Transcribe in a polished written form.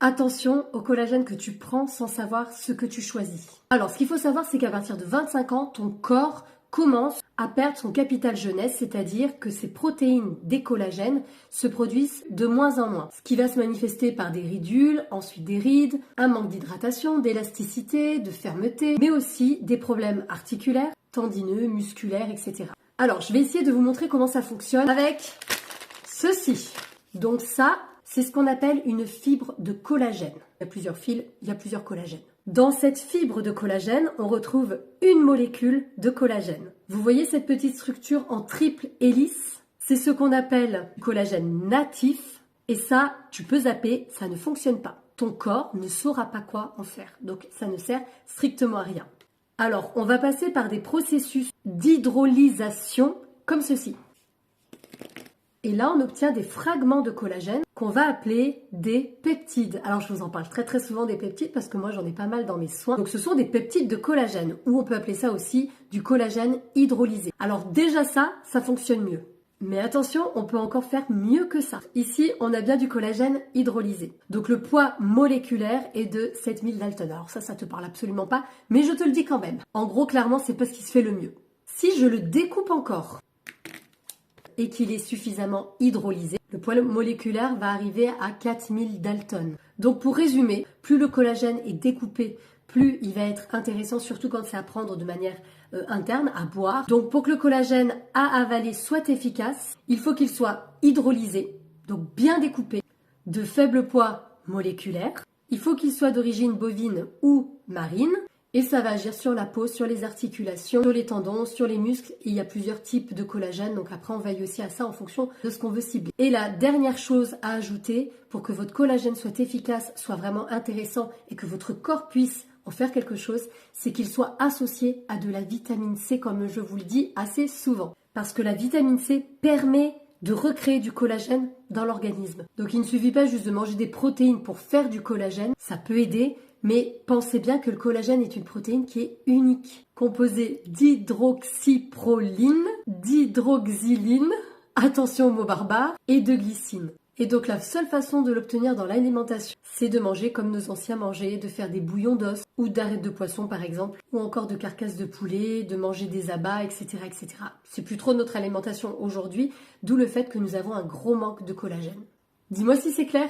Attention au collagène que tu prends sans savoir ce que tu choisis. Alors, ce qu'il faut savoir, c'est qu'à partir de 25 ans, ton corps commence à perdre son capital jeunesse, c'est-à-dire que ces protéines des collagènes se produisent de moins en moins. Ce qui va se manifester par des ridules, ensuite des rides, un manque d'hydratation, d'élasticité, de fermeté, mais aussi des problèmes articulaires, tendineux, musculaires, etc. Alors, je vais essayer de vous montrer comment ça fonctionne avec ceci. Donc ça, c'est ce qu'on appelle une fibre de collagène. Il y a plusieurs fils, il y a plusieurs collagènes. Dans cette fibre de collagène, on retrouve une molécule de collagène. Vous voyez cette petite structure en triple hélice? C'est ce qu'on appelle du collagène natif. Et ça, tu peux zapper, ça ne fonctionne pas. Ton corps ne saura pas quoi en faire. Donc ça ne sert strictement à rien. Alors, on va passer par des processus d'hydrolysation comme ceci. Et là, on obtient des fragments de collagène qu'on va appeler des peptides. Alors, je vous en parle très souvent des peptides parce que moi, j'en ai pas mal dans mes soins. Donc, ce sont des peptides de collagène ou on peut appeler ça aussi du collagène hydrolysé. Alors, déjà ça fonctionne mieux. Mais attention, on peut encore faire mieux que ça. Ici, on a bien du collagène hydrolysé. Donc, le poids moléculaire est de 7000 Dalton. Alors ça te parle absolument pas, mais je te le dis quand même. En gros, clairement, c'est pas ce qui se fait le mieux. Si je le découpe encore et qu'il est suffisamment hydrolysé, le poids moléculaire va arriver à 4000 Dalton. Donc pour résumer, plus le collagène est découpé, plus il va être intéressant, surtout quand c'est à prendre de manière interne, à boire. Donc pour que le collagène à avaler soit efficace, il faut qu'il soit hydrolysé, donc bien découpé, de faible poids moléculaire. Il faut qu'il soit d'origine bovine ou marine. Et ça va agir sur la peau, sur les articulations, sur les tendons, sur les muscles. Et il y a plusieurs types de collagène. Donc après, on veille aussi à ça en fonction de ce qu'on veut cibler. Et la dernière chose à ajouter pour que votre collagène soit efficace, soit vraiment intéressant et que votre corps puisse en faire quelque chose, c'est qu'il soit associé à de la vitamine C, comme je vous le dis assez souvent. Parce que la vitamine C permet de recréer du collagène dans l'organisme. Donc il ne suffit pas juste de manger des protéines pour faire du collagène. Ça peut aider. Mais pensez bien que le collagène est une protéine qui est unique, composée d'hydroxyproline, d'hydroxyline, attention au mot barbare, et de glycine. Et donc la seule façon de l'obtenir dans l'alimentation, c'est de manger comme nos anciens mangeaient, de faire des bouillons d'os ou d'arêtes de poisson par exemple, ou encore de carcasses de poulet, de manger des abats, etc. etc. C'est plus trop notre alimentation aujourd'hui, d'où le fait que nous avons un gros manque de collagène. Dis-moi si c'est clair ?